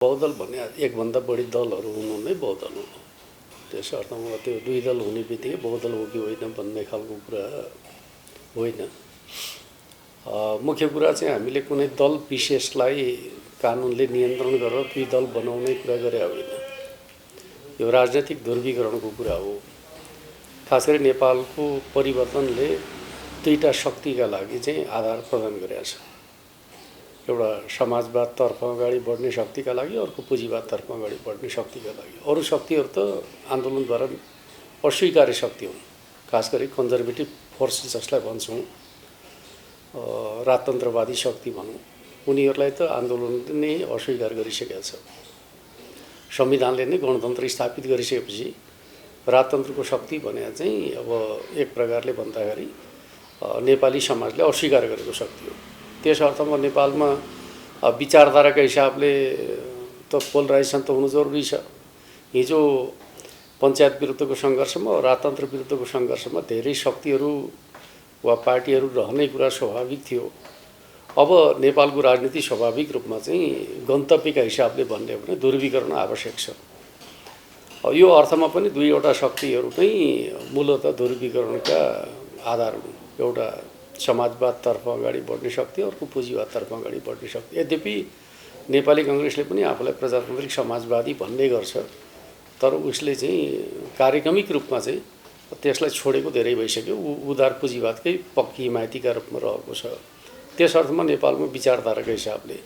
बहुदल भन्ने एकभन्दा बढी दलहरू हुनु नै बहुदल हो। त्यस अर्थमा त्यो दुई दल हुने बित्तिकै बहुदल हो कि होइन भन्ने खालको कुरा होइन। मुख्य कुरा चाहिँ हामीले कुनै दल विशेषलाई कानुनले नियन्त्रण गरेर दुई दल बनाउने कुरा गरे होइन। यो राजनैतिक ध्रुवीकरणको कुरा हो। खास गरी नेपालको परिवर्तनले दुईटा शक्तिका लागि चाहिँ आधार प्रदान गरेको छ। एउटा समाजवादतर्फ अगाडि बढ्ने शक्तिका लागि, अर्को पुँजीवादतर्फ अगाडि बढ्ने शक्तिका लागि। अरू शक्तिहरू त आन्दोलनद्वारा अस्वीकार्य शक्ति हुन्। खास गरी कन्जर्भेटिभ फोर्स जसलाई भन्छौँ, राजतन्त्रवादी शक्ति भनौँ, उनीहरूलाई त आन्दोलनले नै अस्वीकार गरिसकेको छ। संविधानले नै गणतन्त्र स्थापित गरिसकेपछि राजतन्त्रको शक्ति भने चाहिँ अब एक प्रकारले भन्दाखेरि नेपाली समाजले अस्वीकार गरेको शक्ति हो। त्यस अर्थमा नेपालमा विचारधाराका हिसाबले त पोलराइजेसन त हुनु जरुरी छ। हिजो पञ्चायत विरुद्धको सङ्घर्षमा, राजतन्त्र विरुद्धको सङ्घर्षमा धेरै शक्तिहरू वा पार्टीहरू रहने कुरा स्वाभाविक थियो। अब नेपालको राजनीति स्वाभाविक रूपमा चाहिँ गन्तव्यका हिसाबले भन्ने हो भने ध्रुवीकरण आवश्यक छ। यो अर्थमा पनि दुईवटा शक्तिहरू चाहिँ मूलतः ध्रुवीकरणका आधार हुन्। एउटा समाजवादतर्फ अगाडि बढ्ने शक्ति, अर्को पुँजीवादतर्फ अगाडि बढ्ने शक्ति। यद्यपि नेपाली काङ्ग्रेसले पनि आफूलाई प्रजातान्त्रिक समाजवादी भन्ने गर्छ, तर उसले चाहिँ कार्यक्रमिक रूपमा चाहिँ त्यसलाई छोडेको धेरै भइसक्यो। उदार पुँजीवादकै पक्की हिमायतीका रूपमा रहेको छ। त्यस अर्थमा नेपालमा विचारधाराका हिसाबले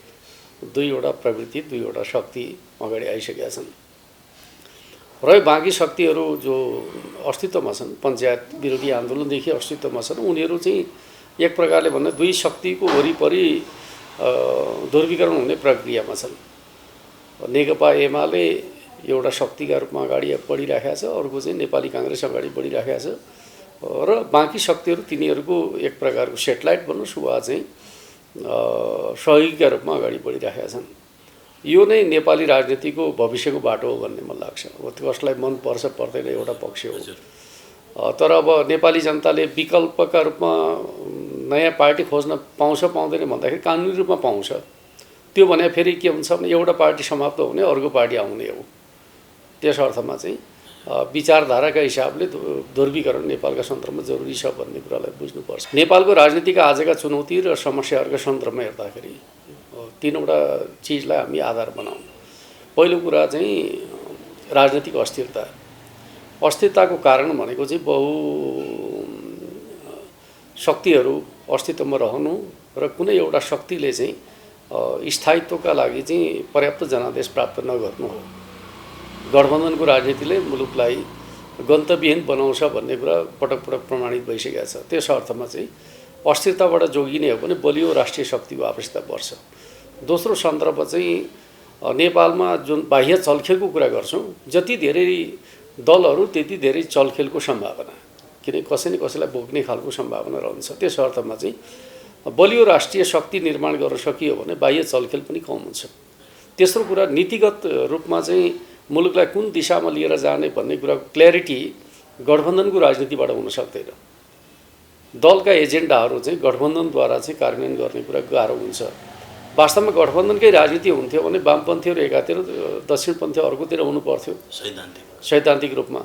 दुईवटा प्रवृत्ति, दुईवटा शक्ति अगाडि आइसकेका छन्। र बाँकी शक्तिहरू जो अस्तित्वमा छन्, पञ्चायत विरोधी आन्दोलनदेखि अस्तित्वमा छन्, उनीहरू चाहिँ एक प्रकारले भन्दा दुई शक्तिको वरिपरि ध्रुवीकरण हुने प्रक्रियामा छन्। नेकपा एमाले एउटा शक्तिका रूपमा अगाडि बढिराखेको छ, अर्को चाहिँ नेपाली काङ्ग्रेस अगाडि बढिराखेको छ, र बाँकी शक्तिहरू तिनीहरूको एक प्रकारको सेटेलाइट भन्नुहोस् वा चाहिँ सहयोगीका रूपमा अगाडि बढिराखेका छन्। यो नै नेपाली राजनीतिको भविष्यको बाटो हो भन्ने मलाई लाग्छ। अब कसलाई मन पर्छ पर्दैन एउटा पक्ष हो, तर अब नेपाली जनताले विकल्पका रूपमा नयाँ पार्टी खोज्न पाउँछ पाउँदैन भन्दाखेरि कानुनी रूपमा पाउँछ। त्यो भने फेरि के हुन्छ भने एउटा पार्टी समाप्त हुने, अर्को पार्टी आउने हो। त्यस अर्थमा चाहिँ विचारधाराका हिसाबले ध्रुवीकरण नेपालका सन्दर्भमा जरुरी छ भन्ने कुरालाई बुझ्नुपर्छ। नेपालको राजनीतिका आजका चुनौती र समस्याहरूका सन्दर्भमा हेर्दाखेरि तीनवटा चिजलाई हामी आधार बनाउँ। पहिलो कुरा चाहिँ राजनीतिक अस्थिरता। अस्थिरताको कारण भनेको चाहिँ बहु शक्तिहरू अस्तित्वमा रहनु र कुनै एउटा शक्तिले चाहिँ स्थायित्वका लागि चाहिँ पर्याप्त जनादेश प्राप्त नगर्नु हो। गठबन्धनको राजनीतिले मुलुकलाई गन्तव्यहीन बनाउँछ भन्ने कुरा पटक पटक प्रमाणित भइसकेको छ। त्यस अर्थमा चाहिँ अस्थिरताबाट जोगिने हो भने बलियो राष्ट्रिय शक्तिको आवश्यकता पर्छ। दोस्रो सन्दर्भ चाहिँ नेपालमा जुन बाह्य चलखेलको कुरा गर्छौँ, जति धेरै दलहरू त्यति धेरै चलखेलको सम्भावना, किन कसै न कसैलाई बोक्ने खालको सम्भावना रहन्छ। त्यस अर्थमा चाहिँ बलियो राष्ट्रिय शक्ति निर्माण गर्न सकियो भने बाह्य चलखेल पनि कम हुन्छ। तेस्रो कुरा नीतिगत रूपमा चाहिँ मुलुकलाई कुन दिशामा लिएर जाने भन्ने कुराको क्ल्यारिटी गठबन्धनको राजनीतिबाट हुन सक्दैन। दलका एजेन्डाहरू चाहिँ गठबन्धनद्वारा चाहिँ कार्यान्वयन गर्ने कुरा गाह्रो हुन्छ। वास्तवमा गठबन्धनकै राजनीति हुन्थ्यो भने वामपन्थीहरू एकातिर, दक्षिणपन्थी अर्कोतिर हुनु पर्थ्यो सैद्धान्तिक रूपमा।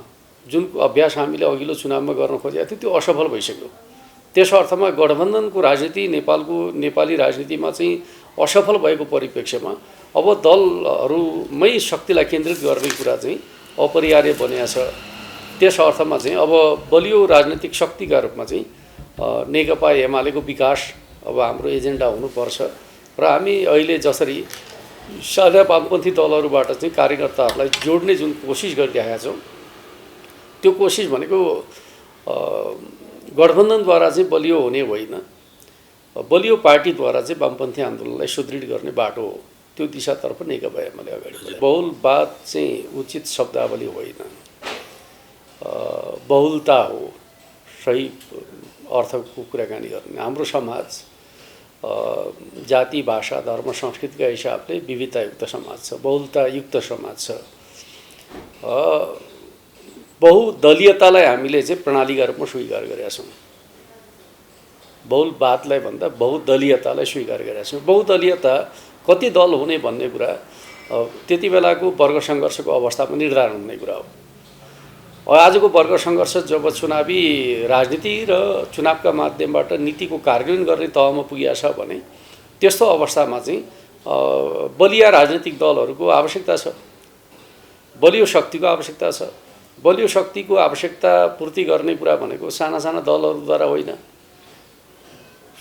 जुन अभ्यास हामीले अघिल्लो चुनावमा गर्न खोजेको थियो त्यो असफल भइसक्यो। त्यस अर्थमा गठबन्धनको राजनीति नेपाली राजनीतिमा चाहिँ असफल भएको परिप्रेक्ष्यमा अब दलहरूमै शक्तिलाई केन्द्रित गर्ने कुरा चाहिँ अपरिहार्य बनेको छ। त्यस अर्थमा चाहिँ अब बलियो राजनीतिक शक्तिका रूपमा चाहिँ नेकपा एमालेको विकास अब हाम्रो एजेन्डा हुनुपर्छ। र हामी अहिले जसरी साझा वामपन्थी दलहरूबाट चाहिँ कार्यकर्ताहरूलाई जोड्ने जुन कोसिस गरिरहेका छौँ, त्यो कोसिस भनेको गठबन्धनद्वारा चाहिँ बलियो हुने होइन, बलियो पार्टीद्वारा चाहिँ वामपन्थी आन्दोलनलाई सुदृढ गर्ने बाटो हो। त्यो दिशातर्फ नेकपा एमाले अगाडि बढ्यो। बहुलवाद चाहिँ उचित शब्दावली होइन, बहुलता हो सही अर्थको कुराकानी गर्ने। हाम्रो समाज जाति, भाषा, धर्म, संस्कृतिका हिसाबले विविधतायुक्त समाज छ, बहुलतायुक्त समाज छ। बहुदलीयतालाई हामीले चाहिँ प्रणालीका रूपमा स्वीकार गरेका छौँ। बहुलवादलाई भन्दा बहुदलीयतालाई स्वीकार गरेका छौँ। बहुदलीयता कति दल हुने भन्ने कुरा त्यति बेलाको वर्ग सङ्घर्षको अवस्थामा निर्धारण हुने कुरा हो। आजको वर्ग सङ्घर्ष जब चुनावी राजनीति र चुनावका माध्यमबाट नीतिको कार्यान्वयन गर्ने तहमा पुगेको छ भने त्यस्तो अवस्थामा चाहिँ बलिया राजनीतिक दलहरूको आवश्यकता छ, बलियो शक्तिको आवश्यकता छ। बलियो शक्तिको आवश्यकता पूर्ति गर्ने कुरा भनेको साना साना दलहरूद्वारा होइन,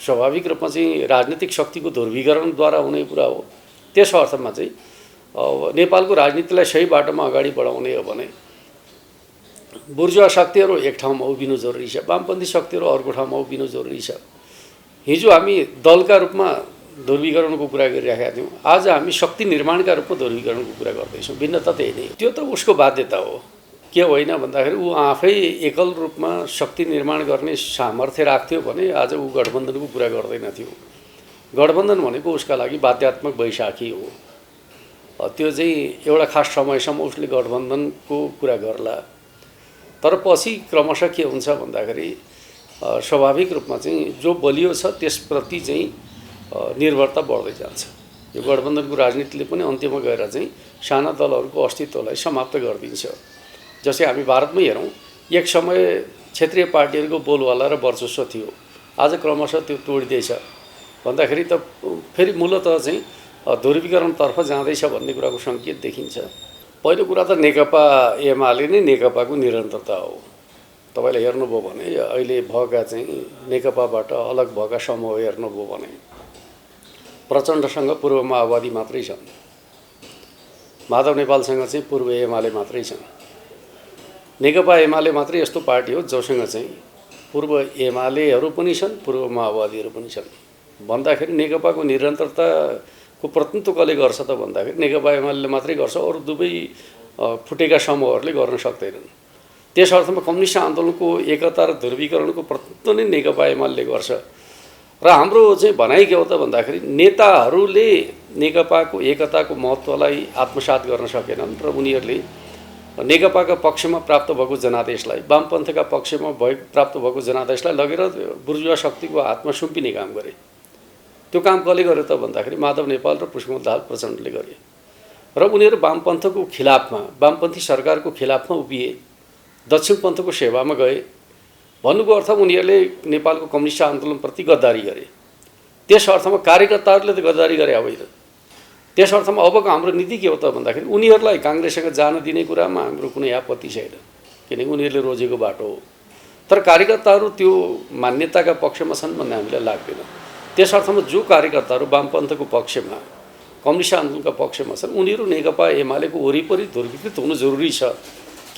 स्वाभाविक रूपमा चाहिँ राजनीतिक शक्तिको ध्रुवीकरणद्वारा हुने कुरा हो। त्यस अर्थमा चाहिँ नेपालको राजनीतिलाई सही बाटोमा अगाडि बढाउने हो भने बुर्जुवा शक्तिहरू एक ठाउँमा उभिनु जरुरी छ, वामपन्थी शक्तिहरू अर्को ठाउँमा उभिनु जरुरी छ। हिजो हामी दलका रूपमा ध्रुवीकरणको कुरा गरिरहेका थियौँ, आज हामी शक्ति निर्माणका रूपमा ध्रुवीकरणको कुरा गर्दैछौँ। भिन्नता त्यही नै, त्यो त उसको बाध्यता हो। के होइन भन्दाखेरि ऊ आफै एकल रूपमा शक्ति निर्माण गर्ने सामर्थ्य राख्थ्यो भने आज ऊ गठबन्धनको कुरा गर्दैन थियो। गठबन्धन भनेको उसका लागि बाध्यात्मक बैशाखी हो। त्यो चाहिँ एउटा खास समयसम्म उसले गठबन्धनको कुरा गर्ला, तर पछि क्रमशः के हुन्छ भन्दाखेरि स्वाभाविक रूपमा चाहिँ जो बलियो छ त्यसप्रति चाहिँ निर्भरता बढ्दै जान्छ। यो गठबन्धनको राजनीतिले पनि अन्त्यमा गएर चाहिँ साना दलहरूको अस्तित्वलाई समाप्त गरिदिन्छ। जस्तै हामी भारतमै हेरौँ, एक समय क्षेत्रीय पार्टीहरूको बोलवाला र वर्चस्व थियो, आज क्रमशः त्यो तोडिँदैछ भन्दाखेरि त फेरि मूलतः चाहिँ ध्रुवीकरणतर्फ जाँदैछ भन्ने कुराको सङ्केत देखिन्छ। पहिलो कुरा त नेकपा एमाले नै नेकपाको निरन्तरता हो। तपाईँले हेर्नुभयो भने अहिले भएका चाहिँ नेकपाबाट अलग भएका समूह हेर्नुभयो भने प्रचण्डसँग पूर्व माओवादी मात्रै छन्, माधव नेपालसँग चाहिँ पूर्व एमाले मात्रै छन्। नेकपा एमाले मात्रै यस्तो पार्टी हो जोसँग चाहिँ पूर्व एमालेहरू पनि छन्, पूर्व माओवादीहरू पनि छन्। भन्दाखेरि नेकपाको निरन्तरताको प्रतिनिधित्व कसले गर्छ त भन्दाखेरि नेकपा एमाले मात्रै गर्छ, अरू दुवै फुटेका समूहहरूले गर्न सक्दैनन्। त्यस अर्थमा कम्युनिस्ट आन्दोलनको एकता र ध्रुवीकरणको प्रतिनिधित्व नै नेकपा एमाले गर्छ। र हाम्रो चाहिँ भनाइ के हो त भन्दाखेरि नेताहरूले नेकपाको एकताको महत्त्वलाई आत्मसात गर्न सकेनन् र उनीहरूले नेकपाका पक्षमा प्राप्त भएको जनादेशलाई, वामपन्थका पक्षमा प्राप्त भएको जनादेशलाई लगेर बुर्जुवा शक्तिको हातमा सुम्पिने काम गरे। त्यो काम कसले गर्यो त भन्दाखेरि माधव नेपाल र पुष्पकमल दाहाल प्रचण्डले गरे र उनीहरू वामपन्थको खिलाफमा, वामपन्थी सरकारको खिलाफमा उभिए, दक्षिणपन्थको सेवामा गए। भन्नुको अर्थ उनीहरूले नेपालको कम्युनिस्ट आन्दोलनप्रति गद्दारी गरे। त्यस अर्थमा कार्यकर्ताहरूले त गद्दारी गरे होइन। त्यस अर्थमा अबको हाम्रो नीति के हो त भन्दाखेरि उनीहरूलाई काङ्ग्रेससँग जान दिने कुरामा हाम्रो कुनै आपत्ति छैन, किनकि उनीहरूले रोजेको बाटो हो। तर कार्यकर्ताहरू त्यो मान्यताका पक्षमा छन् भन्ने हामीलाई लाग्दैन। त्यस अर्थमा जो कार्यकर्ताहरू वामपन्थको पक्षमा, कम्युनिस्ट आन्दोलनका पक्षमा छन्, उनीहरू नेकपा एमालेको वरिपरि ध्रुवीकृत हुनु जरुरी छ,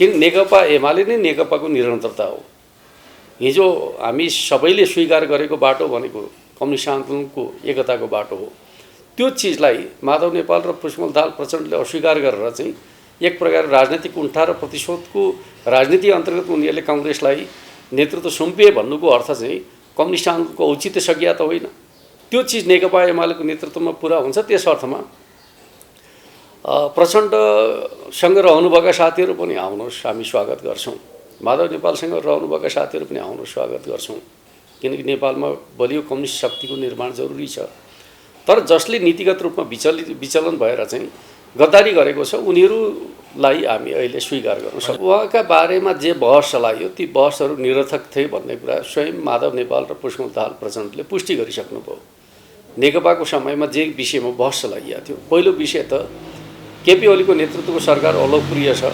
किन नेकपा एमाले नै नेकपाको निरन्तरता हो। हिजो हामी सबैले स्वीकार गरेको बाटो भनेको कम्युनिस्ट आन्दोलनको एकताको बाटो हो। त्यो चिजलाई माधव नेपाल र पुष्पकमल दाहाल प्रचण्डले अस्वीकार गरेर चाहिँ एक प्रकार राजनीतिक कुण्ठा र प्रतिशोधको राजनीति अन्तर्गत उनीहरूले काङ्ग्रेसलाई नेतृत्व सुम्पिए भन्नुको अर्थ चाहिँ कम्युनिस्ट आन्दोलनको औचित्य सकिया त होइन। त्यो चिज नेकपा एमालेको नेतृत्वमा पुरा हुन्छ। त्यस अर्थमा प्रचण्डसँग रहनुभएका साथीहरू पनि आउनुहोस्, हामी स्वागत गर्छौँ। माधव नेपालसँग रहनुभएका साथीहरू पनि आउनुहोस्, स्वागत गर्छौँ, किनकि नेपालमा बलियो कम्युनिस्ट शक्तिको निर्माण जरुरी छ। तर जसले नीतिगत रूपमा विचलन भएर चाहिँ गद्दारी गरेको छ उनीहरूलाई हामी अहिले स्वीकार गर्न सक्छौँ। उहाँका बारेमा जे बहस चलायो ती बहसहरू निरर्थक थिए भन्ने कुरा स्वयं माधव नेपाल र पुष्पकमल दाहाल प्रचण्डले पुष्टि गरिसक्नुभयो। नेकपाको समयमा जे विषयमा बहस चलाइएको थियो, पहिलो विषय त केपी ओलीको नेतृत्वको सरकार अलोकप्रिय छ,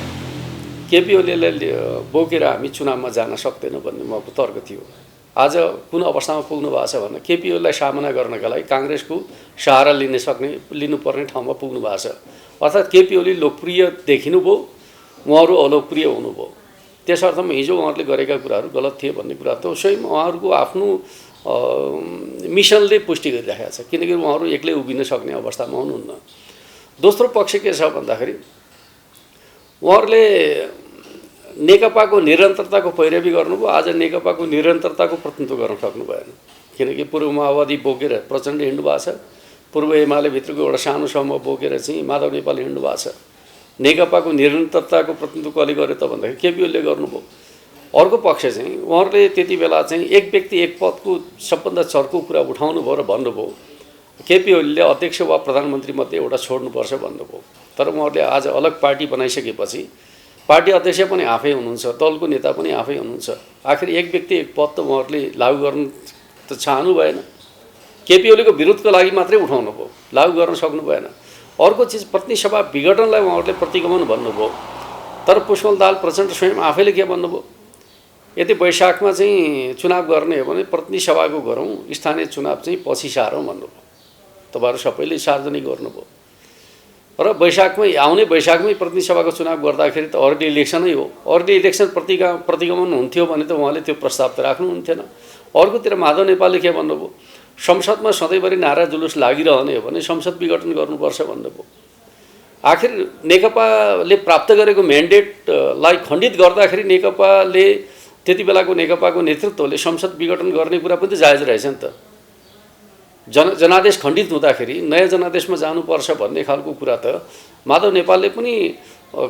केपी ओलीलाई बोकेर हामी चुनावमा जान सक्दैनौँ भन्ने उहाँको तर्क थियो। आज कुन अवस्थामा पुग्नु भएको छ भने केपी ओलीलाई सामना गर्नका लागि काङ्ग्रेसको सहारा लिनुपर्ने ठाउँमा पुग्नु भएको छ। अर्थात् केपी ओली लोकप्रिय देखिनुभयो, उहाँहरू अलोकप्रिय हुनुभयो। त्यस अर्थमा हिजो उहाँहरूले गरेका कुराहरू गलत थिए भन्ने कुरा त स्वयं उहाँहरूको आफ्नो मिसनले पुष्टि गरिरहेको छ, किनकि उहाँहरू एक्लै उभिन सक्ने अवस्थामा हुनुहुन्न। दोस्रो पक्ष के छ भन्दाखेरि उहाँहरूले नेकपाको निरन्तरताको पैरवी गर्नुभयो, आज नेकपाको निरन्तरताको प्रतिनिधित्व गर्न सक्नु भएन, किनकि पूर्व माओवादी बोकेर प्रचण्ड हिँड्नु भएको छ, पूर्व एमाले भित्रको एउटा सानो समूह बोकेर चाहिँ माधव नेपाल हिँड्नु भएको छ। नेकपाको निरन्तरताको प्रतिनिधित्व कसले गर्यो त भन्दाखेरि केपी ओलीले गर्नुभयो। अर्को पक्ष चाहिँ उहाँहरूले त्यति बेला चाहिँ एक व्यक्ति एक पदको सबभन्दा चर्को कुरा उठाउनु भयो र भन्नुभयो केपी ओलीले अध्यक्ष वा प्रधानमन्त्री मध्ये एउटा छोड्नुपर्छ भन्नुभयो। तर उहाँहरूले आज अलग पार्टी बनाइसकेपछि पार्टी अध्यक्ष पनि आफै हुनुहुन्छ, दलको नेता पनि आफै हुनुहुन्छ। आखिर एक व्यक्ति एक पद त उहाँहरूले लागू गर्न त चाहनु भएन। केपी ओलीको विरोधको लागि मात्रै उठाउनु भयो, लागू गर्न सक्नु भएन। अर्को चिज प्रतिनिधि सभा विघटनलाई उहाँहरूले प्रतिगमन भन्नुभयो। तर पुष्पल दाहाल प्रचण्ड स्वयं आफैले के भन्नुभयो, यदि वैशाखमा चाहिँ चुनाव गर्ने हो भने प्रतिनिधि सभाको गरौँ, स्थानीय चुनाव चाहिँ पछि सारौँ भन्नुभयो। तपाईँहरू सबैले सार्वजनिक गर्नुभयो। र वैशाखमै आउने वैशाखमै प्रतिनिधि सभाको चुनाव गर्दाखेरि त अर्ली इलेक्सनै हो। अर्ली इलेक्सन प्रतिगमन हुन्थ्यो भने त उहाँले त्यो प्रस्ताव त राख्नुहुन्थेन। अर्कोतिर माधव नेपालले के भन्नुभयो, संसदमा सधैँभरि नारा जुलुस लागिरहने हो भने संसद विघटन गर्नुपर्छ भन्नुभयो। आखिर नेकपाले प्राप्त गरेको म्यान्डेटलाई खण्डित गर्दाखेरि नेकपाले त्यति बेलाको नेकपाको नेतृत्वले संसद विघटन गर्ने कुरा पनि त जायज रहेछ नि त। जनादेश खण्डित हुँदाखेरि नयाँ जनादेशमा जानुपर्छ भन्ने खालको कुरा त माधव नेपालले पनि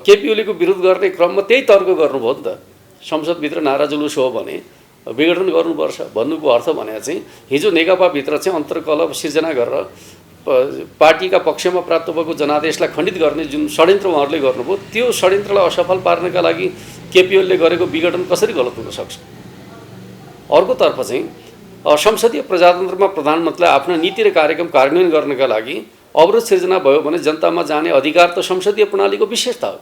केपी ओलीको विरोध गर्ने क्रममा त्यही तर्क गर्नुभयो नि त। संसदभित्र नारा जुलुस हो भने विघटन गर्नुपर्छ भन्नुको अर्थ भने चाहिँ हिजो नेकपाभित्र चाहिँ अन्तर्कलह सिर्जना गरेर पार्टीका पक्षमा प्राप्त भएको जनादेशलाई खण्डित गर्ने जुन षड्यन्त्र उहाँहरूले गर्नुभयो, त्यो षड्यन्त्रलाई असफल पार्नका लागि केपी ओलीले गरेको विघटन कसरी गलत हुन सक्छ। अर्कोतर्फ चाहिँ संसदीय प्रजातन्त्रमा प्रधानमन्त्रीलाई आफ्नो नीति र कार्यक्रम कार्यान्वयन गर्नका लागि अवरोध सिर्जना भयो भने जनतामा जाने अधिकार त संसदीय प्रणालीको विशेषता हो।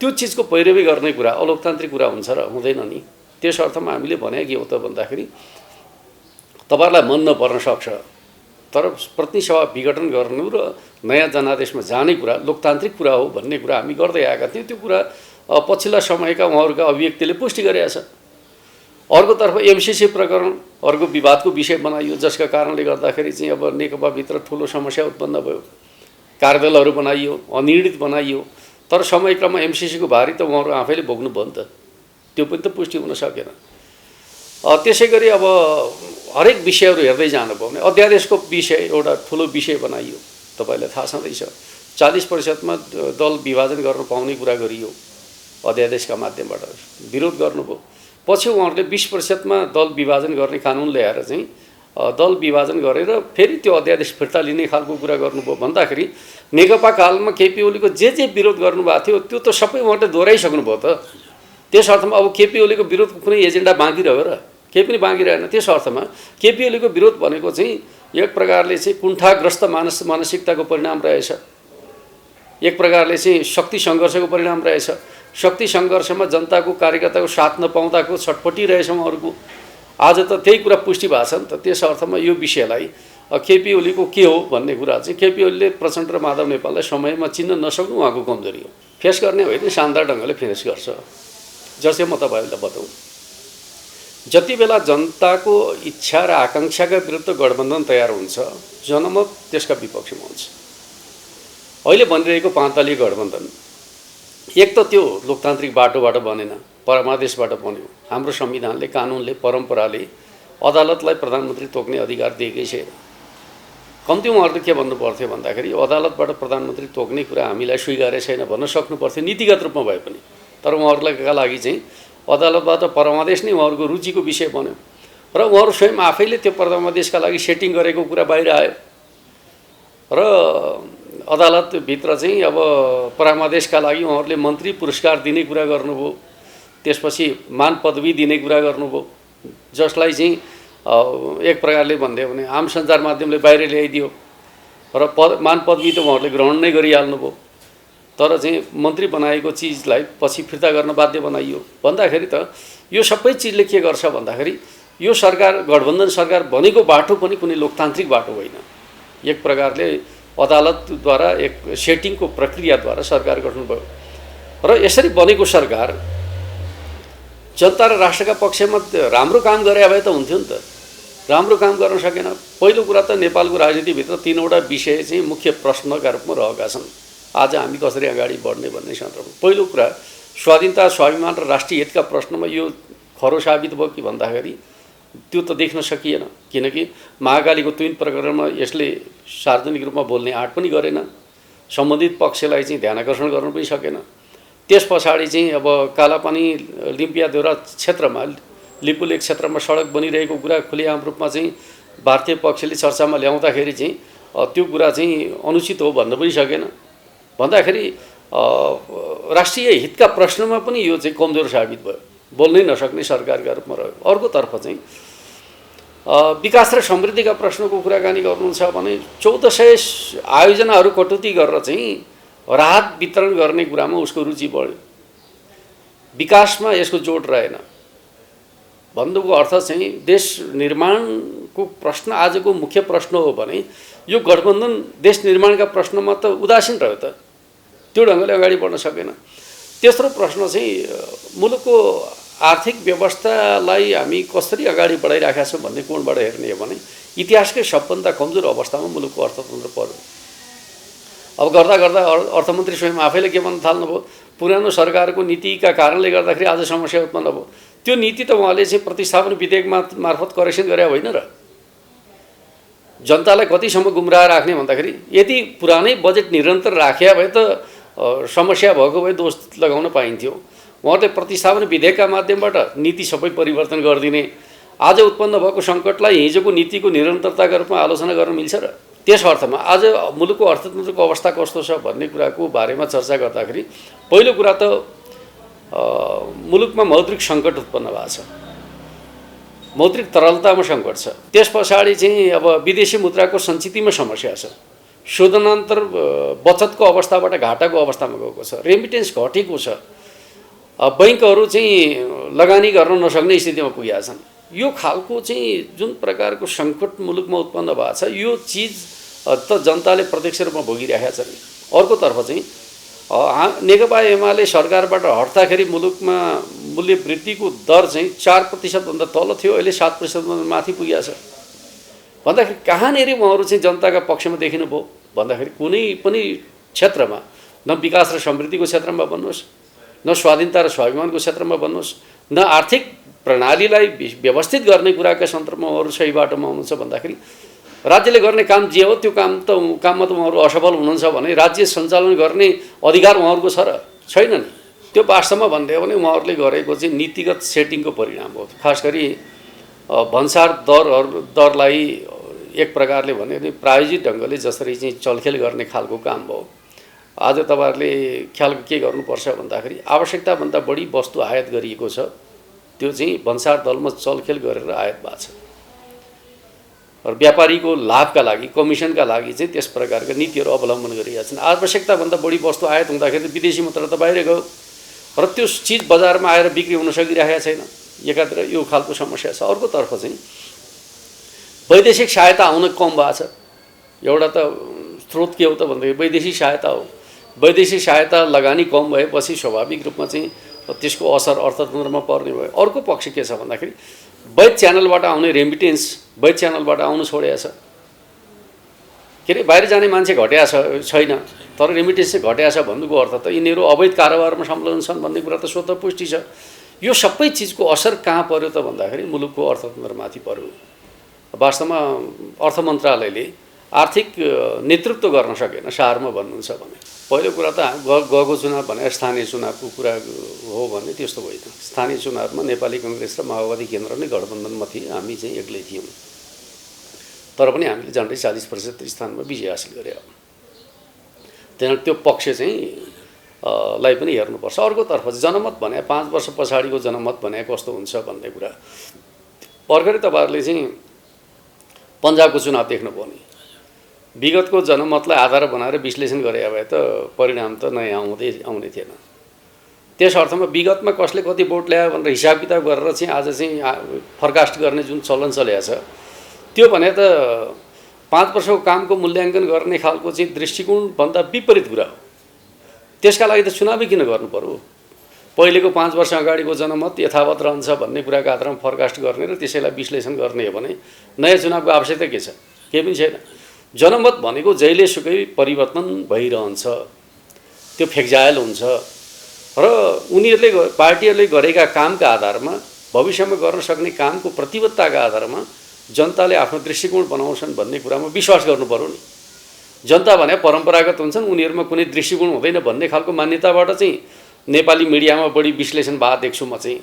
त्यो चिजको पैरवी गर्ने कुरा अलोकतान्त्रिक कुरा हुन्छ र हुँदैन नि। त्यस अर्थमा हामीले भने के हो त भन्दाखेरि तपाईँहरूलाई मन नपर्न सक्छ, तर प्रतिनिधि सभा विघटन गर्नु र नयाँ जनादेशमा जाने कुरा लोकतान्त्रिक कुरा हो भन्ने कुरा हामी गर्दै आएका थियौँ। त्यो कुरा पछिल्ला समयका उहाँहरूका अभिव्यक्तिले पुष्टि गरेका छ। अर्कोतर्फ एमसिसी प्रकरण अर्को विवादको विषय बनाइयो, जसका कारणले गर्दाखेरि चाहिँ अब नेकपाभित्र ठुलो समस्या उत्पन्न भयो। कार्यदलहरू बनाइयो, अनिर्णित बनाइयो, तर समयक्रममा एमसिसीको भारी त उहाँहरू आफैले भोग्नु भयो नि त। त्यो पनि त पुष्टि हुन सकेन। त्यसै गरी अब हरेक विषयहरू हेर्दै जानुभयो भने अध्यादेशको विषय एउटा ठुलो विषय बनाइयो। तपाईँलाई थाहा छँदैछ 40%मा दल विभाजन गर्न पाउने कुरा गरियो, अध्यादेशका माध्यमबाट विरोध गर्नुभयो। पछि उहाँहरूले 20%मा दल विभाजन गर्ने कानुन ल्याएर चाहिँ दल विभाजन गरेर फेरि त्यो अध्यादेश फिर्ता लिने खालको कुरा गर्नुभयो। भन्दाखेरि नेकपा कालमा केपी ओलीको जे विरोध गर्नुभएको थियो त्यो त सबै उहाँले दोहोऱ्याइसक्नुभयो त। त्यस अर्थमा अब केपी ओलीको विरोधको कुनै एजेन्डा बाँकी रह्यो र? केही पनि बाँकी रहेन। त्यस अर्थमा केपी ओलीको विरोध भनेको चाहिँ एक प्रकारले चाहिँ कुण्ठाग्रस्त मानसिकताको परिणाम रहेछ, एक प्रकारले चाहिँ शक्ति सङ्घर्षको परिणाम रहेछ। शक्ति सङ्घर्षमा जनताको कार्यकर्ताको साथ नपाउँदाको छटपटी रहेछ उहाँहरूको। आज त त्यही कुरा पुष्टि भएको छ नि त। त्यस अर्थमा यो विषयलाई केपी ओलीको के हो भन्ने कुरा चाहिँ केपी ओलीले प्रचण्ड र माधव नेपाललाई समयमा चिन्न नसक्नु उहाँको कमजोरी हो। फेस गर्ने होइन शानदार ढङ्गले फेस गर्छ। जस्तै म तपाईँहरूलाई बताउँ, जति बेला जनताको इच्छा र आकाङ्क्षाका विरुद्ध गठबन्धन तयार हुन्छ, जनमत त्यसका विपक्षमा हुन्छ। अहिले बनिरहेको 5 दलीय गठबन्धन एक त त्यो लोकतान्त्रिक बाटोबाट बनेन, परमादेशबाट बन्यो। हाम्रो संविधानले, कानुनले, परम्पराले अदालतलाई प्रधानमन्त्री तोक्ने अधिकार दिएकै छैन। कम्ती उहाँहरूले के भन्नु पर्थ्यो भन्दाखेरि अदालतबाट प्रधानमन्त्री तोक्ने कुरा हामीलाई स्वीकार्य छैन भन्न सक्नु पर्थ्यो नीतिगत रूपमा भए पनि। तर उहाँहरूलाई लागि चाहिँ अदालतबाट परमादेश नै उहाँहरूको रुचिको विषय बन्यो र उहाँहरू स्वयं आफैले त्यो परमादेशका लागि सेटिङ गरेको कुरा बाहिर आयो र अदालतभित्र चाहिँ अब परमादेशका लागि उहाँहरूले मन्त्री पुरस्कार दिने कुरा गर्नुभयो। त्यसपछि मान पदवी दिने कुरा गर्नुभयो, जसलाई चाहिँ एक प्रकारले भन्दै भने आम सञ्चार माध्यमले बाहिर ल्याइदियो र मान पदवी त उहाँहरूले ग्रहण नै गरिहाल्नुभयो। तर चाहिँ मन्त्री बनाएको चिजलाई पछि फिर्ता गर्न बाध्य बनाइयो। भन्दाखेरि त यो सबै चिजले के गर्छ भन्दाखेरि यो सरकार, गठबन्धन सरकार बनेको बाटो पनि कुनै लोकतान्त्रिक बाटो होइन। एक प्रकारले अदालतद्वारा एक सेटिङको प्रक्रियाद्वारा सरकार गठन भयो र यसरी बनेको सरकार जनता र राष्ट्रका पक्षमा राम्रो काम गरे भए त हुन्थ्यो नि त। राम्रो काम गर्न सकेन। पहिलो कुरा त नेपालको राजनीतिभित्र 3वटा विषय चाहिँ मुख्य प्रश्नका रूपमा रहेका छन्। आज हामी कसरी अगाडि बढ्ने भन्ने सन्दर्भमा पहिलो कुरा स्वाधीनता, स्वाभिमान र राष्ट्रिय हितका प्रश्नमा यो खरो साबित भयो कि भन्दाखेरि त्यो त देख्न सकिएन। किनकि महाकालीको तुइन प्रकरणमा यसले सार्वजनिक रूपमा बोल्ने आँट पनि गरेन, सम्बन्धित पक्षलाई चाहिँ ध्यानकर्षण गर्नु पनि सकेन। त्यस पछाडि चाहिँ अब कालापानी लिम्पियादेउरा क्षेत्रमा, लिपुलेक क्षेत्रमा सडक बनिरहेको कुरा खुलेआम रूपमा चाहिँ भारतीय पक्षले चर्चामा ल्याउँदाखेरि चाहिँ त्यो कुरा चाहिँ अनुचित हो भन्न पनि सकेन। भन्दाखेरि राष्ट्रिय हितका प्रश्नमा पनि यो चाहिँ कमजोर साबित भयो, बोल्नै नसक्ने सरकारका रूपमा रह्यो। अर्कोतर्फ चाहिँ विकास र समृद्धिका प्रश्नको कुराकानी गर्नुहुन्छ भने 1400 आयोजनाहरू कटौती गरेर चाहिँ राहत वितरण गर्ने कुरामा उसको रुचि बढ्यो, विकासमा यसको जोड रहेन। भन्नुको अर्थ चाहिँ देश निर्माणको प्रश्न आजको मुख्य प्रश्न हो भने यो गठबन्धन देश निर्माणका प्रश्नमा त उदासीन रह्यो त, त्यो ढङ्गले अगाडि बढ्न सकेन। तेस्रो प्रश्न चाहिँ मुलुकको आर्थिक व्यवस्थालाई हामी कसरी अगाडि बढाइराखेका छौँ भन्ने कोणबाट हेर्ने हो भने इतिहासकै सबभन्दा कमजोर अवस्थामा मुलुकको अर्थतन्त्र पर्यो। अब गर्दा गर्दा अर्थमन्त्री स्वयं आफैले के भन्न थाल्नुभयो, पुरानो सरकारको नीतिका कारणले गर्दाखेरि आज समस्या उत्पन्न भयो। त्यो नीति त उहाँले चाहिँ प्रतिस्थापन विधेयक मार्फत करेक्सन गरे होइन र? जनतालाई कतिसम्म गुमराह राख्ने भन्दाखेरि यदि पुरानै बजेट निरन्तर राखे भए त समस्या भएको भए दोष लगाउन पाइन्थ्यो। उहाँले प्रतिस्थापन विधेयकका माध्यमबाट नीति सबै परिवर्तन गरिदिने, आज उत्पन्न भएको सङ्कटलाई हिजोको नीतिको निरन्तरताका रूपमा आलोचना गर्न मिल्छ र? त्यस अर्थमा आज मुलुकको अर्थतन्त्रको अवस्था कस्तो छ भन्ने कुराको बारेमा चर्चा गर्दाखेरि पहिलो कुरा त मुलुकमा मौद्रिक सङ्कट उत्पन्न भएको छ, मौद्रिक तरलतामा सङ्कट छ। त्यस पछाडि चाहिँ अब विदेशी मुद्राको सञ्चितमा समस्या छ, शोधनान्तर बचतको अवस्थाबाट घाटाको अवस्थामा गएको छ, रेमिटेन्स घटेको छ, बैङ्कहरू चाहिँ लगानी गर्न नसक्ने स्थितिमा पुगेका छन्। यो खालको चाहिँ जुन प्रकारको सङ्कट मुलुकमा उत्पन्न भएको छ यो चिज त जनताले प्रत्यक्ष रूपमा भोगिरहेका छन्। अर्कोतर्फ चाहिँ नेकपा एमाले सरकारबाट हट्दाखेरि मुलुकमा मूल्य वृद्धिको दर चाहिँ 4% भन्दा तल थियो, अहिले 7% भन्दा माथि पुगेको छ। भन्दाखेरि कहाँनिर उहाँहरू चाहिँ जनताका पक्षमा देखिनुभयो भन्दाखेरि कुनै पनि क्षेत्रमा, न विकास र समृद्धिको क्षेत्रमा भन्नुहोस्, न स्वाधीनता र स्वाभिमानको क्षेत्रमा भन्नुहोस्, न आर्थिक प्रणालीलाई व्यवस्थित गर्ने कुराका सन्दर्भमा उहाँहरू सही बाटोमा हुनुहुन्छ भन्दाखेरि राज्यले गर्ने काम जे हो त्यो काममा त उहाँहरू असफल हुनुहुन्छ भने राज्य सञ्चालन गर्ने अधिकार उहाँहरूको छ र? छैन नि। त्यो वास्तवमा भन्दै हो भने उहाँहरूले गरेको चाहिँ नीतिगत सेटिङको परिणाम हो। खास गरी भन्सार दरलाई एक प्रकारले भन्यो भने प्रायोजित ढङ्गले जसरी चाहिँ चलखेल गर्ने खालको काम भयो। आज तपाईँहरूले ख्याल के गर्नुपर्छ भन्दाखेरि आवश्यकताभन्दा बढी वस्तु आयात गरिएको छ, त्यो चाहिँ भन्सार दलमा चलखेल गरेर आयात भएको छ र व्यापारीको लाभका लागि, कमिसनका लागि चाहिँ त्यस प्रकारका नीतिहरू अवलम्बन गरिरहेका छन्। आवश्यकताभन्दा बढी वस्तु आयात हुँदाखेरि विदेशी मुद्रा त बाहिर गयो र त्यो चिज बजारमा आएर बिक्री हुन सकिरहेको छैन। एकातिर यो खालको समस्या छ। अर्कोतर्फ चाहिँ वैदेशिक सहायता आउन कम भएको छ। एउटा त स्रोत के हो त भन्दाखेरि वैदेशिक सहायता हो। वैदेशिक सहायता लगानी कम भएपछि स्वाभाविक रूपमा चाहिँ त्यसको असर अर्थतन्त्रमा पर्ने भयो। अर्को पक्ष के छ भन्दाखेरि वैध च्यानलबाट आउने रेमिटेन्स वैध च्यानलबाट आउनु छोडेको छ। के अरे बाहिर जाने मान्छे घटेको छैन, तर रेमिटेन्स चाहिँ घटेको छ भन्नुको अर्थ त यिनीहरू अवैध कारोबारमा संलग्न छन् भन्ने कुरा त स्वतः पुष्टि छ। यो सबै चिजको असर कहाँ पर्यो त भन्दाखेरि मुलुकको अर्थतन्त्रमाथि पर्यो। वास्तवमा अर्थ मन्त्रालयले आर्थिक नेतृत्व गर्न सकेन सारमा भन्नुहुन्छ भने। पहिलो कुरा त गएको चुनाव भने स्थानीय चुनावको कुरा हो भने त्यस्तो होइन। स्थानीय चुनावमा नेपाली काङ्ग्रेस र माओवादी केन्द्र नै गठबन्धनमा थिए, हामी चाहिँ एक्लै थियौँ। तर पनि हामीले झन्डै 40% स्थानमा विजय हासिल गरे। त्यहाँदेखि त्यो पक्ष चाहिँ लाई पनि हेर्नुपर्छ। अर्कोतर्फ जनमत भने 5 वर्ष पछाडिको जनमत भने कस्तो हुन्छ भन्ने कुरा भर्खरै तपाईँहरूले चाहिँ पन्जाबको चुनाव देख्नुभयो नि। विगतको जनमतलाई आधार बनाएर विश्लेषण गरे भए त परिणाम त नयाँ आउने थिएन। त्यस अर्थमा विगतमा कसले कति भोट ल्यायो भनेर हिसाब किताब गरेर चाहिँ आज चाहिँ फरकास्ट गर्ने जुन चलन चलेको छ त्यो भने त 5 वर्षको कामको मूल्याङ्कन गर्ने खालको चाहिँ दृष्टिकोणभन्दा विपरीत कुरा हो। त्यसका लागि त चुनावै किन गर्नु पर्यो? पहिलेको 5 वर्ष अगाडिको जनमत यथावत रहन्छ भन्ने कुराको आधारमा फरकास्ट गर्ने र त्यसैलाई विश्लेषण गर्ने हो भने नयाँ चुनावको आवश्यकता के छ? केही पनि छैन। जनमत भनेको जहिलेसुकै परिवर्तन भइरहन्छ, त्यो फेकजायल हुन्छ र उनीहरूले पार्टीहरूले गरेका कामका आधारमा भविष्यमा गर्न सक्ने कामको प्रतिबद्धताका आधारमा जनताले आफ्नो दृष्टिकोण बनाउँछन् भन्ने कुरामा विश्वास गर्नु पर्यो नि। जनता भने परम्परागत हुन्छन्, उनीहरूमा कुनै दृष्टिकोण हुँदैन भन्ने खालको मान्यताबाट चाहिँ नेपाली मिडियामा बढी विश्लेषण भए देख्छु म चाहिँ।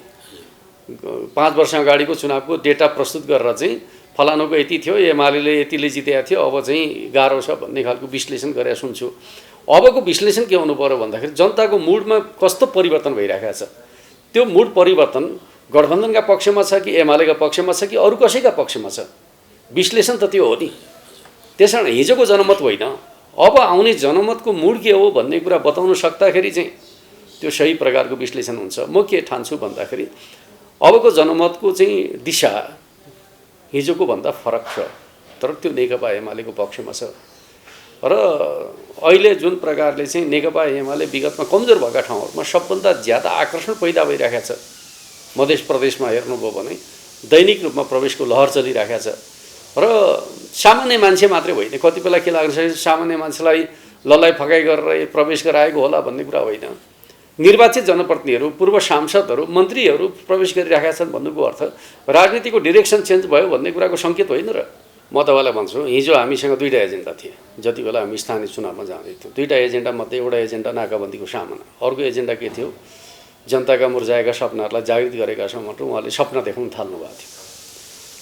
5 वर्ष अगाडिको चुनावको डेटा प्रस्तुत गरेर चाहिँ फलानुको यति थियो, एमाले यतिले जितेको थियो, अब चाहिँ गाह्रो छ भन्ने खालको विश्लेषण गरेर सुन्छु। अबको विश्लेषण के हुनु पर्यो भन्दाखेरि जनताको मुडमा कस्तो परिवर्तन भइरहेको छ, त्यो मुड परिवर्तन गठबन्धनका पक्षमा छ कि एमालेका पक्षमा छ कि अरू कसैका पक्षमा छ, विश्लेषण त त्यो हो नि। त्यसकारण हिजोको जनमत होइन, अब आउने जनमतको मुड के हो भन्ने कुरा बताउन सक्दाखेरि चाहिँ त्यो सही प्रकारको विश्लेषण हुन्छ। म के ठान्छु भन्दाखेरि अबको जनमतको चाहिँ दिशा हिजोको भन्दा फरक छ, तर त्यो नेकपा एमालेको पक्षमा छ। र अहिले जुन प्रकारले चाहिँ नेकपा एमाले विगतमा कमजोर भएका ठाउँहरूमा सबभन्दा ज्यादा आकर्षण पैदा भइरहेको छ। मध्य प्रदेशमा हेर्नुभयो भने दैनिक रूपमा प्रवेशको लहर चलिरहेको छ र सामान्य मान्छे मात्रै होइन, कति बेला के लाग्छ सामान्य मान्छेलाई लल्लाइ फकाइ गरेर प्रवेश गराएको होला भन्ने कुरा होइन। निर्वाचित जनप्रतिनिधिहरू, पूर्व सांसदहरू, मन्त्रीहरू प्रवेश गरिरहेका छन् भन्नुको अर्थ राजनीतिको डिरेक्सन चेन्ज भयो भन्ने कुराको सङ्केत होइन र। म तपाईँलाई भन्छु, हिजो हामीसँग दुईवटा एजेन्डा थिए जति बेला हामी स्थानीय चुनावमा जाँदै थियौँ। दुईवटा एजेन्डा मध्ये एउटा एजेन्डा नाकाबन्दीको सामना, अर्को एजेन्डा के थियो, जनताका मुर्जाएका सपनाहरूलाई जागृत गरेका छौँ भनेर उहाँले सपना देखाउन थाल्नु भएको थियो।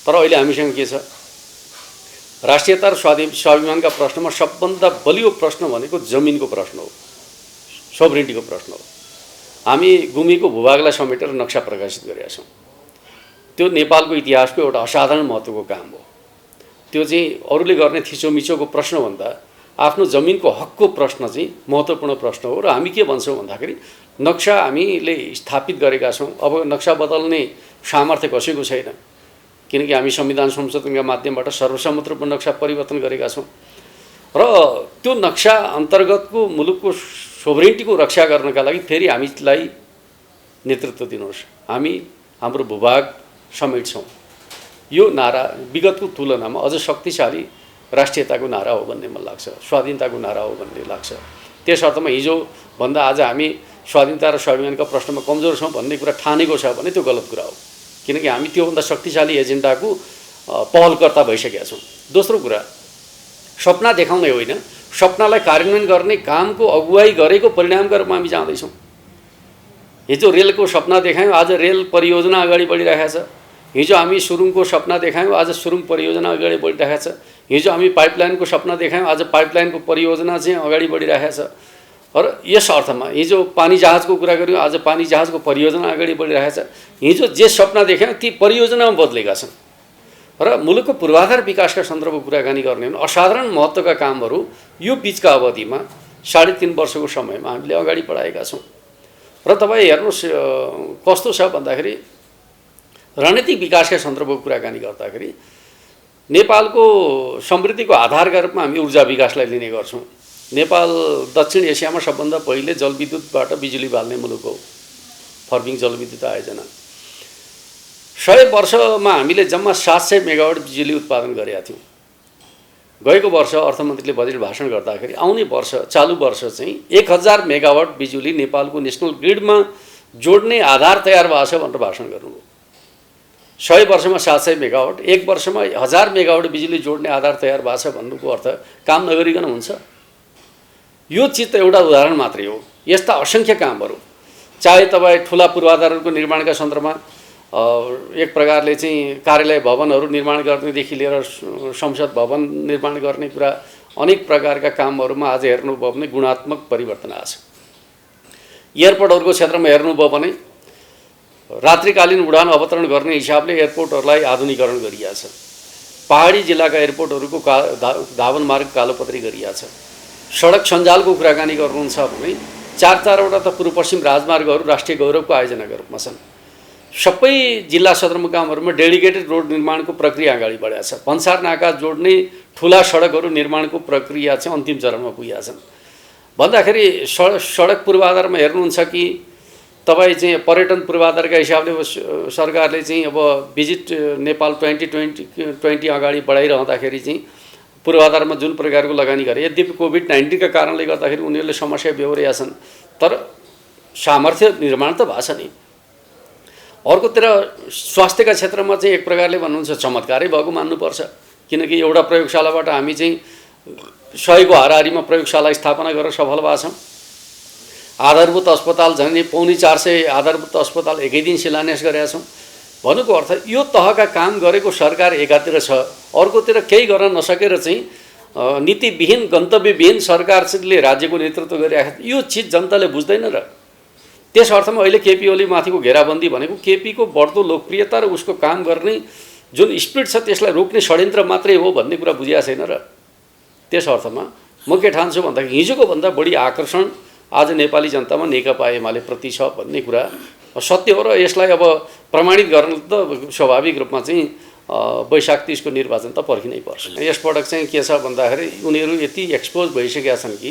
तर अहिले हामीसँग के छ, राष्ट्रियता र स्वाभिमानका प्रश्नमा सबभन्दा बलियो प्रश्न भनेको जमिनको प्रश्न हो, सोभरिटीको प्रश्न हो। हामी गुमीको भूभागलाई समेटेर नक्सा प्रकाशित गरेका छौँ। त्यो नेपालको इतिहासको एउटा असाधारण महत्त्वको काम हो। त्यो चाहिँ अरूले गर्ने थिचोमिचोको प्रश्नभन्दा आफ्नो जमिनको हकको प्रश्न चाहिँ महत्त्वपूर्ण प्रश्न हो। र हामी के भन्छौँ भन्दाखेरि नक्सा हामीले स्थापित गरेका छौँ, अब नक्सा बदल्ने सामर्थ्य कसैको छैन, किनकि हामी संविधान संशोधनका माध्यमबाट सर्वसम्मत रूपमा नक्सा परिवर्तन गरेका छौँ। र त्यो नक्सा अन्तर्गतको मुलुकको सोभरिटीको रक्षा गर्नका लागि फेरि हामीलाई नेतृत्व दिनुहोस्, हामी हाम्रो भूभाग समेट्छौँ। यो नारा विगतको तुलनामा अझ शक्तिशाली राष्ट्रियताको नारा हो भन्ने मलाई लाग्छ, स्वाधीनताको नारा हो भन्ने लाग्छ। त्यस अर्थमा हिजोभन्दा आज हामी स्वाधीनता र स्वाभिमानका प्रश्नमा कमजोर छौँ भन्ने कुरा ठानेको छ भने त्यो गलत कुरा हो, किनकि हामी त्योभन्दा शक्तिशाली एजेन्डाको पहलकर्ता भइसकेका छौँ। दोस्रो कुरा, सपना देखाउने होइन, सपनालाई कार्यान्वयन गर्ने कामको अगुवाई गरेको परिणामका रूपमा हामी जाँदैछौँ। हिजो रेलको सपना देखायौँ, आज रेल परियोजना अगाडि बढिरहेको छ। हिजो हामी सुरुङको सपना देखायौँ, आज सुरुङ परियोजना अगाडि बढिरहेको छ। हिजो हामी पाइपलाइनको सपना देखायौँ, आज पाइपलाइनको परियोजना चाहिँ अगाडि बढिरहेको छ। र यस अर्थमा हिजो पानी जहाजको कुरा गऱ्यौँ, आज पानी जहाजको परियोजना अगाडि बढिरहेको छ। हिजो जे सपना देख्यौँ ती परियोजनामा बदलेका छन्। र मुलुकको पूर्वाधार विकासका सन्दर्भमा कुराकानी गर्ने हो भने असाधारण महत्त्वका कामहरू यो बिचका अवधिमा 3.5 वर्षको समयमा हामीले अगाडि बढाएका छौँ। र तपाईँ हेर्नुहोस् कस्तो छ भन्दाखेरि रणनीतिक विकासका सन्दर्भको कुराकानी गर्दाखेरि नेपालको समृद्धिको आधारका रूपमा हामी ऊर्जा विकासलाई लिने गर्छौँ। नेपाल दक्षिण एसियामा सबभन्दा पहिले जलविद्युतबाट बिजुली बाल्ने मुलुक हो, फर्मिङ जलविद्युत आयोजना। 100 वर्षमा हामीले जम्मा 700 मेगावाट बिजुली उत्पादन गरेका थियौँ। गएको वर्ष अर्थमन्त्रीले बजेट भाषण गर्दाखेरि आउने वर्ष चालु वर्ष चाहिँ 1000 मेगावाट बिजुली नेपालको नेसनल ग्रिडमा जोड्ने आधार तयार भएको छ भनेर भाषण गर्नुभयो। 100 वर्षमा 700 मेगावाट, 1 वर्षमा 1000 मेगावाट बिजुली जोड्ने आधार तयार भएको छ भन्नुको अर्थ काम नगरिकन हुन्छ? यो चिज त एउटा उदाहरण मात्रै हो। यस्ता असङ्ख्य कामहरू, चाहे तपाईँ ठुला पूर्वाधारहरूको निर्माणका सन्दर्भमा एक प्रकारले चाहिँ कार्यालय भवनहरू निर्माण गर्नेदेखि लिएर संसद भवन निर्माण गर्ने कुरा, अनेक प्रकारका कामहरूमा आज हेर्नुभयो भने गुणात्मक परिवर्तन आएको छ। एयरपोर्टहरूको क्षेत्रमा हेर्नुभयो भने रात्रिकालीन उडान अवतरण गर्ने हिसाबले एयरपोर्टहरूलाई आधुनिकीकरण गरिएको छ। पहाडी जिल्लाका एयरपोर्टहरूको धावन मार्ग कालोपत्री गरिएको छ। सडक सञ्जालको कुराकानी गर्नुहुन्छ भने 4-4वटा त पूर्व पश्चिम राजमार्गहरू राष्ट्रिय गौरवको आयोजनाका रूपमा छन्। सबै जिल्ला सदरमुकामहरूमा डेडिकेटेड रोड निर्माणको प्रक्रिया अगाडि बढेको छ। भन्सार नाका जोड्ने ठुला सडकहरू निर्माणको प्रक्रिया चाहिँ अन्तिम चरणमा पुगेका छन्। भन्दाखेरि सडक पूर्वाधारमा हेर्नुहुन्छ कि तपाईँ चाहिँ पर्यटन पूर्वाधारका हिसाबले सरकारले चाहिँ अब भिजिट नेपाल 2020 अगाडि बढाइरहँदाखेरि चाहिँ पूर्वाधारमा जुन प्रकारको लगानी गरे, यद्यपि कोभिड-19 का कारणले गर्दाखेरि उनीहरूले समस्या बेहोरेका छन्, तर सामर्थ्य निर्माण त भएको छ नि। अर्कोतिर स्वास्थ्यका क्षेत्रमा चाहिँ एक प्रकारले भन्नुहुन्छ चमत्कारै भएको मान्नुपर्छ, किनकि एउटा प्रयोगशालाबाट हामी चाहिँ 100 को हाराहारीमा प्रयोगशाला स्थापना गरेर सफल भएका छौँ। आधारभूत अस्पताल झन् 450 आधारभूत अस्पताल एकै दिन शिलान्यास गरेका छौँ। भन्नुको अर्थ यो तहका काम गरेको सरकार एकातिर छ, अर्कोतिर केही गर्न नसकेर चाहिँ नीतिविहीन गन्तव्यविहीन सरकारले राज्यको नेतृत्व गरिरहेको यो चिज जनताले बुझ्दैन र त्यस अर्थमा अहिले केपी ओली माथिको घेराबन्दी भनेको केपीको बढ्दो लोकप्रियता र उसको काम गर्ने जुन स्पिड छ त्यसलाई रोक्ने षड्यन्त्र मात्रै हो भन्ने कुरा बुझिया छैन र त्यस अर्थमा म के ठान्छु भन्दाखेरि हिजोको भन्दा बढी आकर्षण आज नेपाली जनतामा नेकपा एमाले प्रति छ भन्ने कुरा सत्य हो र यसलाई अब प्रमाणित गर्न त स्वाभाविक रूपमा चाहिँ वैशाख 30 को निर्वाचन त पर्खिनै पर्छ। यसपटक चाहिँ के छ भन्दाखेरि उनीहरू यति एक्सपोज भइसकेका छन् कि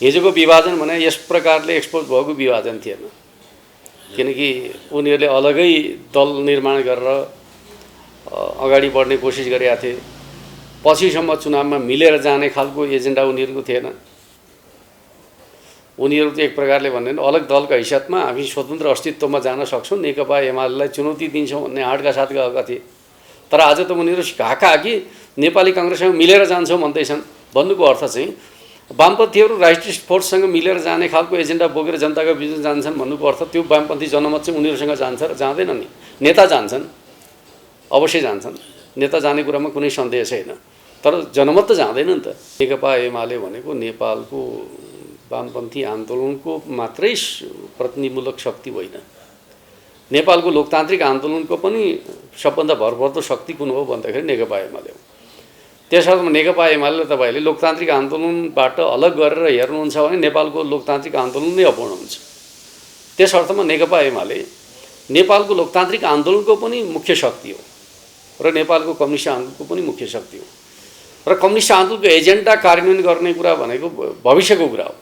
हिजोको विभाजन भने यस प्रकारले एक्सपोज भएको विभाजन थिएन, किनकि उनीहरूले अलगै दल निर्माण गरेर अगाडि बढ्ने कोसिस गरेका थिए। पछिसम्म चुनावमा मिलेर जाने खालको एजेन्डा उनीहरूको थिएन। उनीहरू त एक प्रकारले भन्दैन अलग दलका हैसियतमा हामी स्वतन्त्र अस्तित्वमा जान सक्छौँ, नेकपा एमालेलाई चुनौती दिन्छौँ भन्ने आँटका साथ गएका थिए। तर आज त उनीहरू हाकाहाकी नेपाली काङ्ग्रेससँग मिलेर जान्छौँ भन्दैछन्। भन्नुको अर्थ चाहिँ वामपन्थीहरू राष्ट्रिय फोर्ससँग मिलेर जाने खालको एजेन्डा बोकेर जनताको बिचमा जान्छन् भन्नुको अर्थ त्यो वामपन्थी जनमत चाहिँ उनीहरूसँग जान्छ र जाँदैन नि। नेता जान्छन्, अवश्य जान्छन्, नेता जाने कुरामा कुनै सन्देह छैन, तर जनमत त जाँदैन नि त। नेकपा एमाले भनेको नेपालको वामपन्थी आन्दोलनको मात्रै प्रतिनिधिमूलक शक्ति होइन, नेपालको लोकतान्त्रिक आन्दोलनको पनि सबभन्दा भरपर्दो शक्ति कुन हो भन्दाखेरि नेकपा एमाले हो। त्यसर्थ नेकपा एमाले तपाईँले लोकतान्त्रिक आन्दोलनबाट अलग गरेर हेर्नुहुन्छ भने नेपालको लोकतान्त्रिक आन्दोलन नै अपूर्ण हुन्छ। त्यस अर्थमा नेकपा एमाले नेपालको लोकतान्त्रिक आन्दोलनको पनि मुख्य शक्ति हो र नेपालको कम्युनिस्ट आन्दोलनको पनि मुख्य शक्ति हो र कम्युनिस्ट आन्दोलनको एजेन्डा कार्यान्वयन गर्ने कुरा भनेको भविष्यको कुरा हो।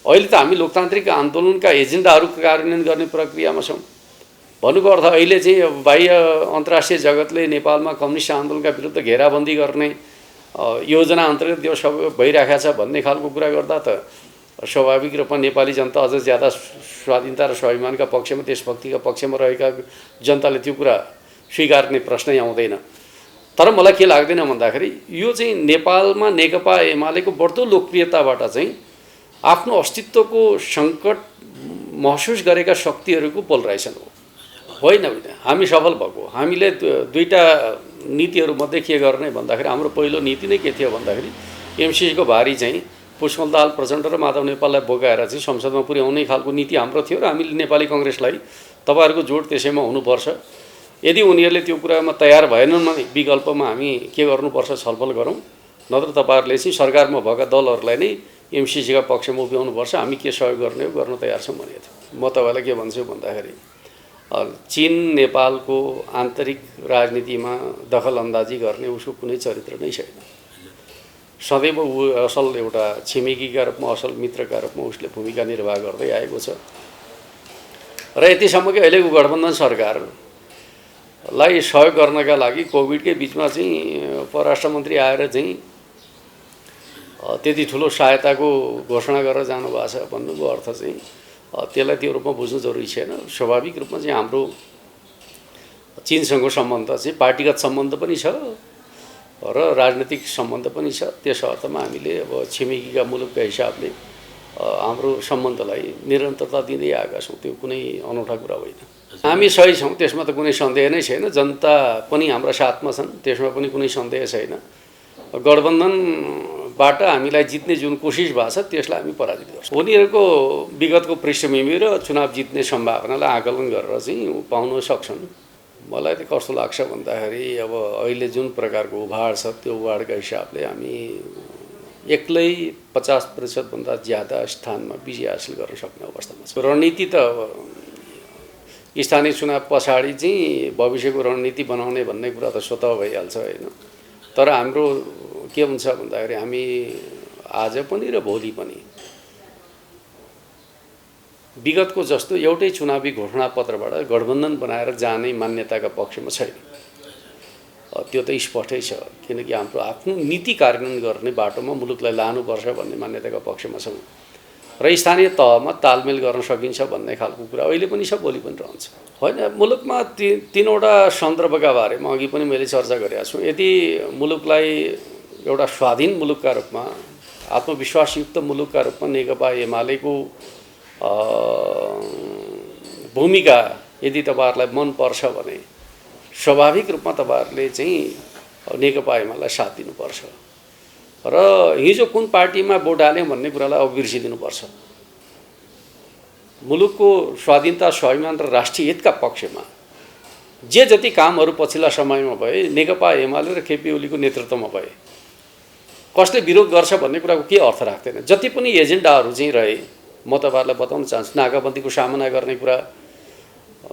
अहिले त हामी लोकतान्त्रिक आन्दोलनका एजेन्डाहरू कार्यान्वयन गर्ने प्रक्रियामा छौँ। भन्नुको अर्थ अहिले चाहिँ बाह्य अन्तर्राष्ट्रिय जगतले नेपालमा कम्युनिस्ट आन्दोलनका विरुद्ध घेराबन्दी गर्ने योजना अन्तर्गत यो सब भइरहेको छ भन्ने खालको कुरा गर्दा त स्वाभाविक रूपमा नेपाली जनता अझ ज्यादा स्वाधीनता र स्वाभिमानका पक्षमा देशभक्तिका पक्षमा रहेका जनताले त्यो कुरा स्वीकार्ने प्रश्नै आउँदैन। तर मलाई के लाग्दैन भन्दाखेरि यो चाहिँ नेपालमा नेकपा एमालेको बढ्दो लोकप्रियताबाट चाहिँ आफ्नो अस्तित्वको सङ्कट महसुस गरेका शक्तिहरूको पोलराइजेसन हो। होइन होइन, हामी सफल भएको। हामीले दुईटा नीतिहरूमध्ये के गर्ने भन्दाखेरि हाम्रो पहिलो नीति नै के थियो भन्दाखेरि एमसिसीको भारी चाहिँ पुष्पकमल प्रचण्ड र माधव नेपाललाई बोकाएर चाहिँ संसदमा पुर्याउने खालको नीति हाम्रो थियो र हामीले नेपाली कङ्ग्रेसलाई तपाईँहरूको जोड त्यसैमा हुनुपर्छ, यदि उनीहरूले त्यो कुरामा तयार भएनन् भने विकल्पमा हामी के गर्नुपर्छ छलफल गरौँ, नत्र तपाईँहरूले चाहिँ सरकारमा भएका दलहरूलाई नै एमसिसीका पक्षमा उभ्याउनुपर्छ, हामी के सहयोग गर्ने हो गर्न तयार छौँ भनेको थियो। म तपाईँलाई के भन्छु भन्दाखेरि चीन नेपालको आन्तरिक राजनीतिमा दखलअन्दाजी गर्ने उसको कुनै चरित्र नै छैन। सदैव ऊ असल एउटा छिमेकीका रूपमा असल मित्रका रूपमा उसले भूमिका निर्वाह गर्दै आएको छ र यतिसम्म कि अहिलेको गठबन्धन सरकारलाई सहयोग गर्नका लागि कोभिडकै बिचमा चाहिँ परराष्ट्र मन्त्री आएर चाहिँ त्यति ठुलो सहायताको घोषणा गरेर जानुभएको छ भन्नुको अर्थ चाहिँ त्यसलाई त्यो रूपमा बुझ्नु जरुरी छैन। स्वाभाविक रूपमा चाहिँ हाम्रो चीनसँगको सम्बन्ध चाहिँ पार्टीगत सम्बन्ध पनि छ र राजनीतिक सम्बन्ध पनि छ। त्यस अर्थमा हामीले अब छिमेकीका मुलुकका हिसाबले हाम्रो सम्बन्धलाई निरन्तरता दिँदै आएका छौँ, त्यो कुनै अनौठा कुरा होइन। हामी सही छौँ त्यसमा त कुनै सन्देह नै छैन, जनता पनि हाम्रा साथमा छन् त्यसमा पनि कुनै सन्देह छैन। गठबन्धनबाट हामीलाई जित्ने जुन कोसिस भएको छ त्यसलाई हामी पराजित गर्छौँ। उनीहरूको विगतको पृष्ठभूमि र चुनाव जित्ने सम्भावनालाई आकलन गरेर चाहिँ पाउन सक्छन्। मलाई त कस्तो लाग्छ भन्दाखेरि अब अहिले जुन प्रकारको उभाड छ त्यो उभाडका हिसाबले हामी एक्लै 50% भन्दा ज्यादा स्थानमा विजय हासिल गर्न सक्ने अवस्थामा छ। रणनीति त स्थानीय चुनाव पछाडि चाहिँ भविष्यको रणनीति बनाउने भन्ने कुरा त स्वतः भइहाल्छ होइन। तर हाम्रो के हुन्छ भन्दाखेरि हामी आज पनि र भोलि पनि विगतको जस्तो एउटै चुनावी घोषणापत्रबाट गठबन्धन बनाएर जाने मान्यताका पक्षमा छैन, त्यो त स्पष्टै छ। किनकि हाम्रो आफ्नो नीति कार्यान्वयन गर्ने बाटोमा मुलुकलाई लानुपर्छ भन्ने मान्यताका पक्षमा छौँ र स्थानीय तहमा तालमेल गर्न सकिन्छ भन्ने खालको कुरा अहिले पनि छ, भोलि पनि रहन्छ। होइन, मुलुकमा तीनवटा सन्दर्भका बारेमा अघि पनि मैले चर्चा गरेको छु। यदि मुलुकलाई एउटा स्वाधीन मुलुकका रूपमा आत्मविश्वासयुक्त मुलुकका रूपमा नेकपा एमालेको भूमिका यदि तपाईँहरूलाई मनपर्छ भने स्वाभाविक रूपमा तपाईँहरूले चाहिँ नेकपा एमालेलाई साथ दिनुपर्छ र हिजो कुन पार्टीमा भोट हाल्यौँ भन्ने कुरालाई अब बिर्सिदिनुपर्छ। मुलुकको स्वाधीनता, स्वाभिमान र राष्ट्रिय हितका पक्षमा जे जति कामहरू पछिल्ला समयमा भए नेकपा एमाले र केपी ओलीको नेतृत्वमा भए कसले विरोध गर्छ भन्ने कुराको के अर्थ राख्दैन। जति पनि एजेन्डाहरू चाहिँ रहे म तपाईँहरूलाई बताउन चाहन्छु। नाकाबन्दीको सामना गर्ने कुरा,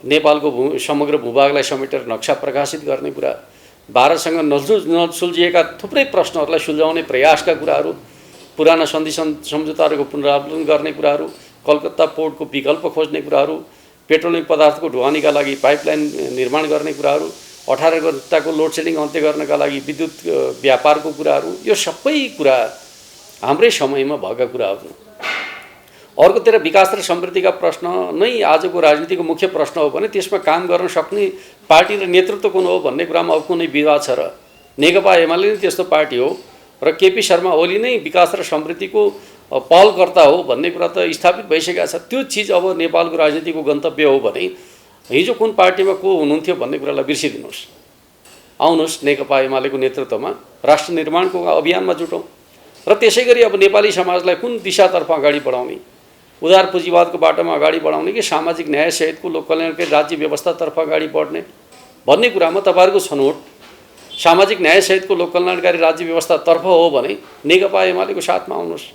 नेपालको समग्र भूभागलाई समेटेर नक्सा प्रकाशित गर्ने कुरा, भारतसँग नसुल्झिएका थुप्रै प्रश्नहरूलाई सुल्झाउने प्रयासका कुराहरू, पुराना सन्धि सम्झौताहरूको पुनरावलोकन गर्ने कुराहरू, कलकत्ता पोर्टको विकल्प खोज्ने कुराहरू, पेट्रोलियम पदार्थको ढुवानीका लागि पाइपलाइन निर्माण गर्ने कुराहरू, 18 घण्टाको लोड सेडिङ अन्त्य गर्नका लागि विद्युत व्यापारको कुराहरू, यो सबै कुरा हाम्रै समयमा भएका कुराहरू। अर्कोतिर विकास र समृद्धिका प्रश्न नै आजको राजनीतिको मुख्य प्रश्न हो भने त्यसमा काम गर्न सक्ने पार्टी र नेतृत्व कुन हो भन्ने कुरामा अब कुनै विवाद छ र नेकपा एमाले नै त्यस्तो पार्टी हो र केपी शर्मा ओली नै विकास र समृद्धिको पहलकर्ता हो भन्ने कुरा त स्थापित भइसकेको छ। त्यो चिज अब नेपालको राजनीतिको गन्तव्य हो भने हिजो कुन पार्टीमा को हुनुहुन्थ्यो भन्ने कुरालाई बिर्सिदिनुहोस्। आउनुहोस् नेकपा एमालेको नेतृत्वमा राष्ट्र निर्माणको अभियानमा जुटौँ र त्यसै गरी अब नेपाली समाजलाई कुन दिशातर्फ अगाडि बढाउने, उदार पुँजीवादको बाटोमा अगाडि बढाउने कि सामाजिक न्याय सहितको लोककल्याणकै राज्य व्यवस्थातर्फ अगाडि बढ्ने भन्ने कुरामा तपाईँहरूको छनौट सामाजिक न्याय सहितको लोककल्याणकारी राज्य व्यवस्थातर्फ हो भने नेकपा एमालेको साथमा आउनुहोस्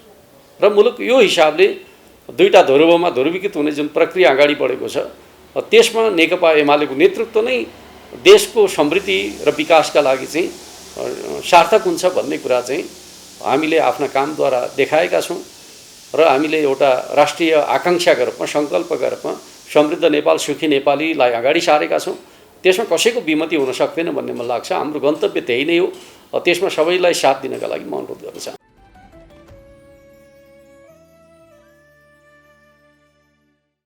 र मुलुक यो हिसाबले दुईटा ध्रुवमा ध्रुवीकृत हुने जुन प्रक्रिया अगाडि बढेको छ त्यसमा नेकपा एमालेको नेतृत्व नै देशको समृद्धि र विकासका लागि चाहिँ सार्थक हुन्छ भन्ने कुरा चाहिँ हामीले आफ्ना कामद्वारा देखाएका छौँ र हामीले एउटा राष्ट्रिय आकाङ्क्षाका रूपमा, सङ्कल्पका रूपमा समृद्ध नेपाल, सुखी नेपालीलाई अगाडि सारेका छौँ। त्यसमा कसैको विमति हुन सक्दैन भन्ने मलाई लाग्छ। हाम्रो गन्तव्य त्यही नै हो। त्यसमा सबैलाई साथ दिनका लागि म अनुरोध गर्न चाहन्छु।